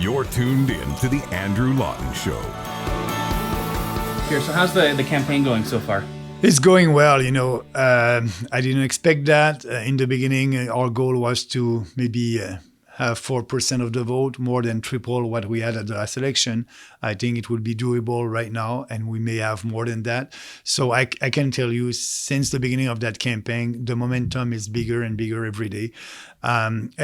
You're tuned in to the Andrew Lawton Show. Here, so how's the campaign going so far? It's going well. I didn't expect that. In the beginning, our goal was to maybe have 4% of the vote, more than triple what we had at the last election. I think it would be doable right now, and we may have more than that. So I can tell you, since the beginning of that campaign, the momentum is bigger and bigger every day. And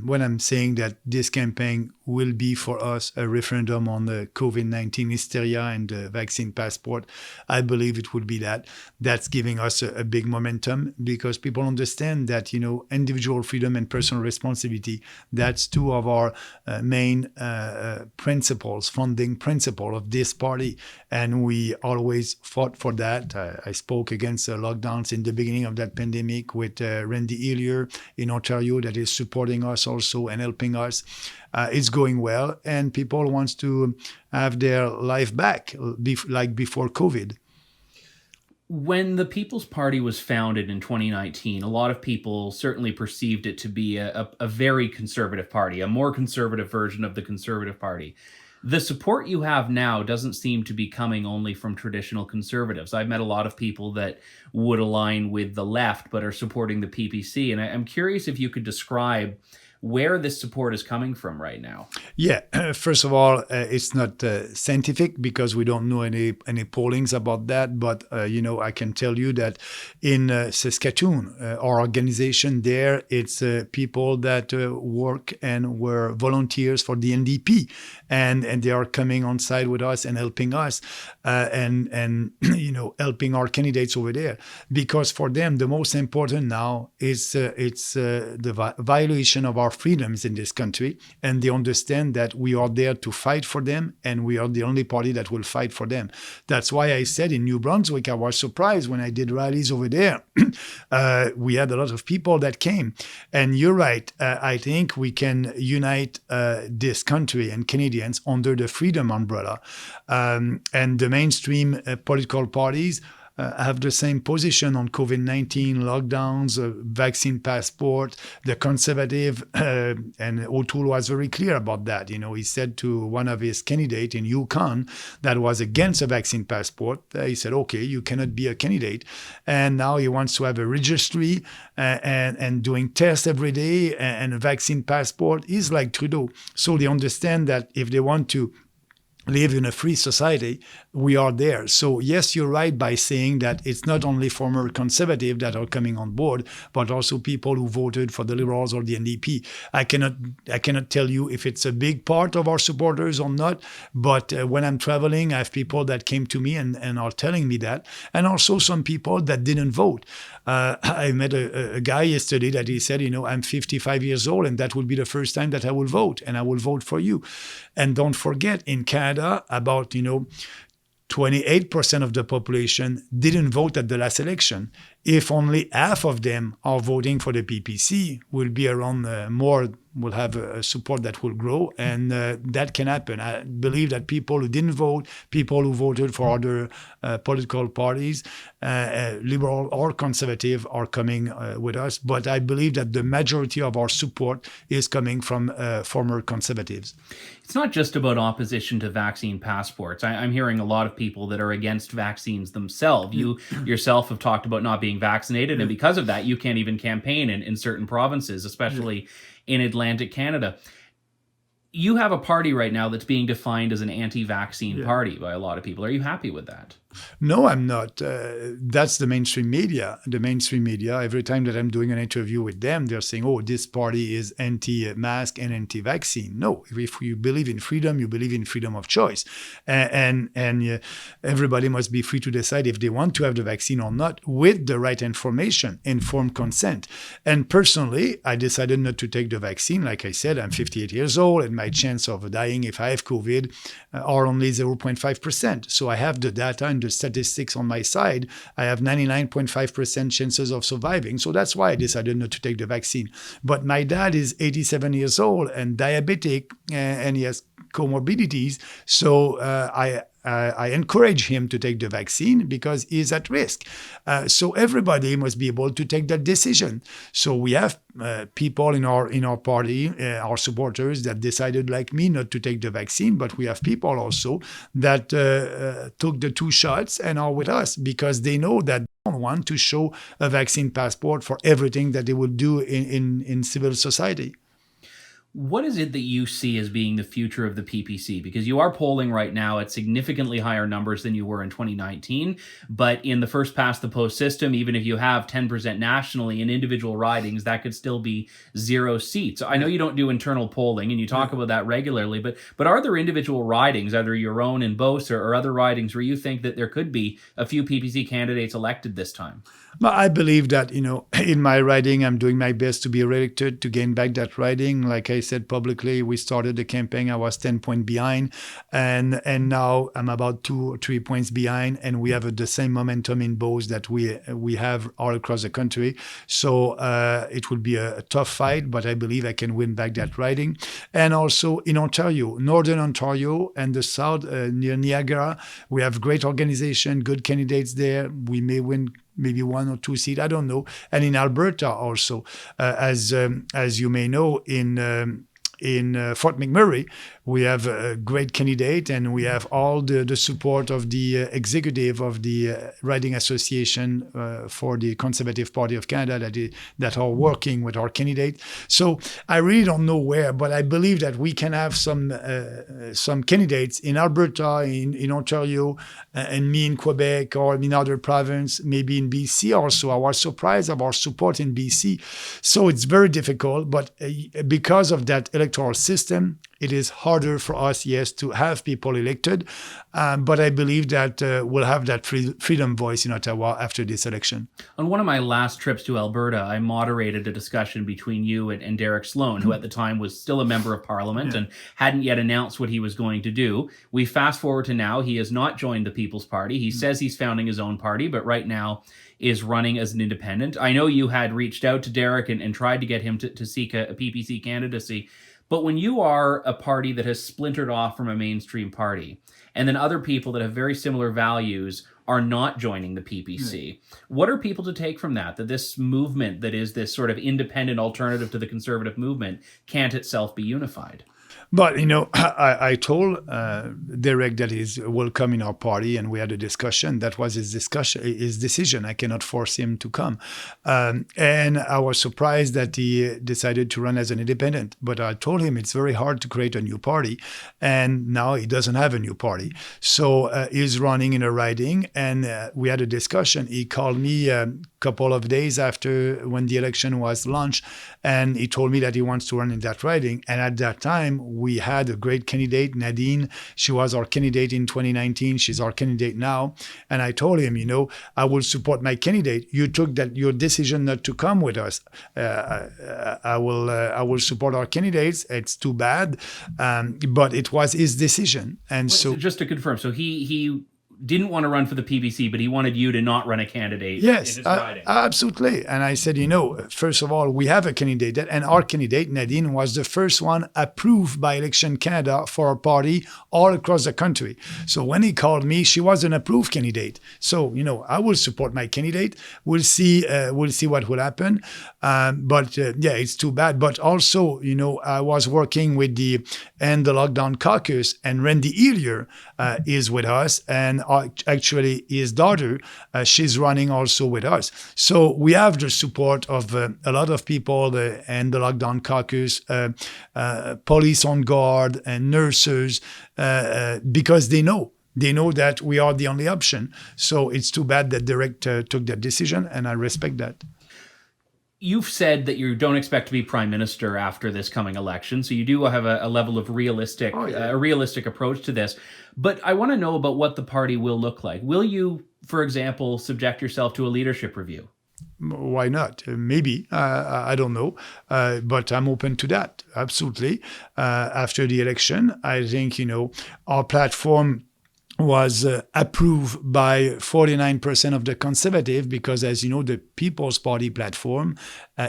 when I'm saying that this campaign will be for us a referendum on the COVID-19 hysteria and the vaccine passport, I believe it would be that. That's giving us a big momentum, because people understand that, individual freedom and personal responsibility, that's two of our main principles, founding principle of this party. And we always fought for that. I spoke against lockdowns in the beginning of that pandemic with Randy Hillier in Ontario, that is supporting us also and helping us. It's going well, and people want to have their life back like before COVID. When the People's Party was founded in 2019, a lot of people certainly perceived it to be a very conservative party, a more conservative version of the Conservative Party. The support you have now doesn't seem to be coming only from traditional conservatives. I've met a lot of people that would align with the left but are supporting the PPC, and I'm curious if you could describe where this support is coming from right now. Yeah, first of all, it's not scientific, because we don't know any pollings about that. But, I can tell you that in Saskatoon, our organization there, it's people that work and were volunteers for the NDP. And they are coming on side with us and helping us and helping our candidates over there. Because for them, the most important now is the violation of our freedoms in this country, and they understand that we are there to fight for them, and we are the only party that will fight for them. That's why I said in New Brunswick, I was surprised when I did rallies over there. We had a lot of people that came, and you're right. I think we can unite this country and Canadians under the freedom umbrella, and the mainstream political parties have the same position on COVID-19, lockdowns, vaccine passport. The Conservative, and O'Toole was very clear about that. He said to one of his candidates in Yukon that was against a vaccine passport, he said, okay, you cannot be a candidate. And now he wants to have a registry and doing tests every day and a vaccine passport. He's like Trudeau. So they understand that if they want to live in a free society, we are there. So yes, you're right by saying that it's not only former conservatives that are coming on board, but also people who voted for the Liberals or the NDP. I cannot tell you if it's a big part of our supporters or not, but when I'm traveling, I have people that came to me and are telling me that, and also some people that didn't vote. I met a guy yesterday that he said, I'm 55 years old, and that will be the first time that I will vote, and I will vote for you. And don't forget, in Canada, about 28% of the population didn't vote at the last election. If only half of them are voting for the PPC, will be around will have a support that will grow, and that can happen. I believe that people who didn't vote, people who voted for other political parties, liberal or conservative, are coming with us. But I believe that the majority of our support is coming from former conservatives. It's not just about opposition to vaccine passports. I'm hearing a lot of people that are against vaccines themselves. You yourself have talked about not being vaccinated, and because of that, you can't even campaign in certain provinces, especially in Atlantic Canada. You have a party right now that's being defined as an anti-vaccine party by a lot of people. Are you happy with that? No, I'm not. That's the mainstream media. The mainstream media, every time that I'm doing an interview with them, they're saying, oh, this party is anti-mask and anti-vaccine. No, if you believe in freedom, you believe in freedom of choice. And everybody must be free to decide if they want to have the vaccine or not, with the right information, informed consent. And personally, I decided not to take the vaccine. Like I said, I'm 58 years old, and my chance of dying if I have COVID are only 0.5%. So I have the data and the statistics on my side. I have 99.5% chances of surviving. So that's why I decided not to take the vaccine. But my dad is 87 years old and diabetic, and he has comorbidities. So I I encourage him to take the vaccine because he's at risk. So everybody must be able to take that decision. So we have people in our party, our supporters that decided like me not to take the vaccine, but we have people also that took the 2 shots and are with us because they know that they don't want to show a vaccine passport for everything that they would do in civil society. What is it that you see as being the future of the PPC? Because you are polling right now at significantly higher numbers than you were in 2019. But in the first past the post system, even if you have 10% nationally in individual ridings, that could still be 0 seats. I know you don't do internal polling and you talk about that regularly, but are there individual ridings, either your own in Beauce or other ridings, where you think that there could be a few PPC candidates elected this time? But I believe that, in my riding, I'm doing my best to be reelected, to gain back that riding. Like I said publicly, we started the campaign, I was 10 points behind, and now I'm about 2 or 3 points behind, and we have the same momentum in Beauce that we have all across the country. So it will be a tough fight, but I believe I can win back that riding. And also in Ontario, Northern Ontario and the South, near Niagara, we have great organization, good candidates there. We may win maybe 1 or 2 seats, I don't know. And in Alberta also, as you may know, in Fort McMurray, we have a great candidate, and we have all the support of the executive of the Riding Association for the Conservative Party of Canada that are working with our candidate. So I really don't know where, but I believe that we can have some candidates in Alberta, in Ontario, and me in Quebec, or in other province, maybe in BC also. I was surprised of our support in BC. So it's very difficult, but because of that electoral system, it is harder for us, yes, to have people elected. But I believe that we'll have that freedom voice in Ottawa after this election. On one of my last trips to Alberta, I moderated a discussion between you and Derek Sloan, who at the time was still a member of Parliament and hadn't yet announced what he was going to do. We fast forward to now. He has not joined the People's Party. He says he's founding his own party, but right now is running as an independent. I know you had reached out to Derek and tried to get him to seek a PPC candidacy. But when you are a party that has splintered off from a mainstream party, and then other people that have very similar values are not joining the PPC, what are people to take from that this movement that is this sort of independent alternative to the conservative movement can't itself be unified? But, I told Derek that he will come in our party, and we had a discussion. That was his decision. I cannot force him to come. And I was surprised that he decided to run as an independent. But I told him it's very hard to create a new party, and now he doesn't have a new party. So he's running in a riding, and we had a discussion. He called me a couple of days after when the election was launched, and he told me that he wants to run in that riding. And at that time, we had a great candidate, Nadine. She was our candidate in 2019. She's our candidate now. And I told him, I will support my candidate. You took your decision not to come with us. I will support our candidates. It's too bad, but it was his decision. And so just to confirm, so he didn't want to run for the PPC, but he wanted you to not run a candidate. Yes, in his riding. Absolutely. And I said, first of all, we have a candidate, and our candidate, Nadine, was the first one approved by Election Canada for our party all across the country. So when he called me, she was an approved candidate. So, I will support my candidate. We'll see what will happen. But it's too bad. But also, I was working with the Lockdown Caucus, and Randy Hillier is with us, and actually his daughter, she's running also with us. So we have the support of a lot of people and the Lockdown Caucus, police on guard and nurses, because they know that we are the only option. So it's too bad that Derek took that decision, and I respect that. You've said that you don't expect to be prime minister after this coming election, so you do have a level of realistic approach to this. But I want to know about what the party will look like. Will you, for example, subject yourself to a leadership review? Why not? Maybe. I don't know. But I'm open to that. Absolutely. After the election, I think, our platform was approved by 49% of the conservative, because, as you know, the People's Party platform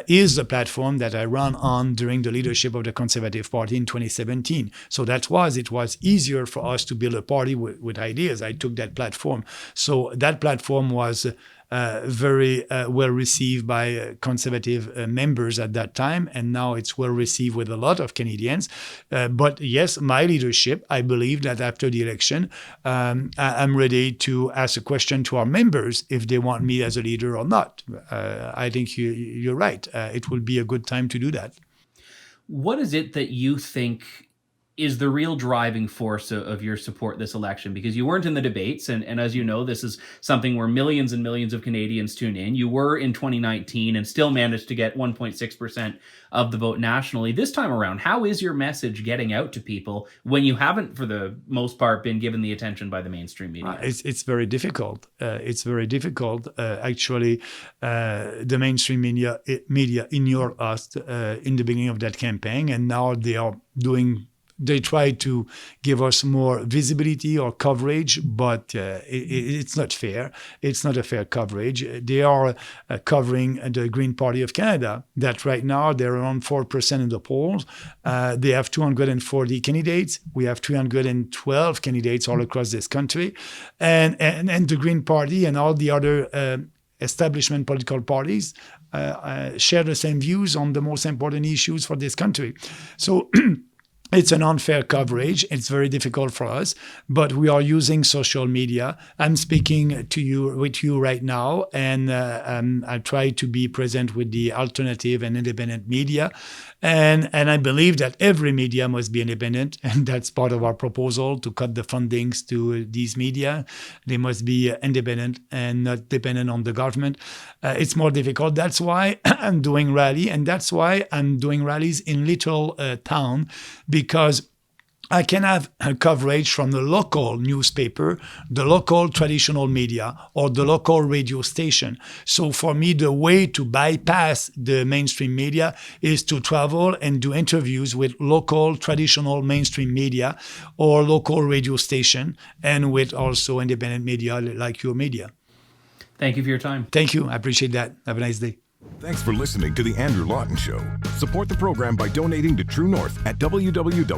is the platform that I ran on during the leadership of the Conservative Party in 2017. So it was easier for us to build a party with ideas. I took that platform. So that platform was very well received by conservative members at that time, and now it's well received with a lot of Canadians. But yes, my leadership, I believe that after the election, I'm ready to ask a question to our members if they want me as a leader or not. I think you're right. It will be a good time to do that. What is it that you think is the real driving force of your support this election? Because you weren't in the debates, and as you know, this is something where millions and millions of Canadians tune in. You were in 2019 and still managed to get 1.6% of the vote nationally. This time around, how is your message getting out to people when you haven't, for the most part, been given the attention by the mainstream media? It's very difficult. It's very difficult. Actually, the mainstream media ignored us in the beginning of that campaign, and now they try to give us more visibility or coverage, but it's not fair. It's not a fair coverage. They are covering the Green Party of Canada, that right now they're around 4% in the polls. They have 240 candidates. We have 312 candidates all across this country. And the Green Party and all the other establishment political parties share the same views on the most important issues for this country. So it's an unfair coverage. It's very difficult for us, but we are using social media. I'm speaking with you right now, and I try to be present with the alternative and independent media. And I believe that every media must be independent, and that's part of our proposal to cut the fundings to these media. They must be independent and not dependent on the government. It's more difficult. That's why I'm doing rally, and that's why I'm doing rallies in little town, because I can have a coverage from the local newspaper, the local traditional media, or the local radio station. So for me, the way to bypass the mainstream media is to travel and do interviews with local traditional mainstream media or local radio station, and with also independent media like your media. Thank you for your time. Thank you. I appreciate that. Have a nice day. Thanks for listening to The Andrew Lawton Show. Support the program by donating to True North at www.tnc.news.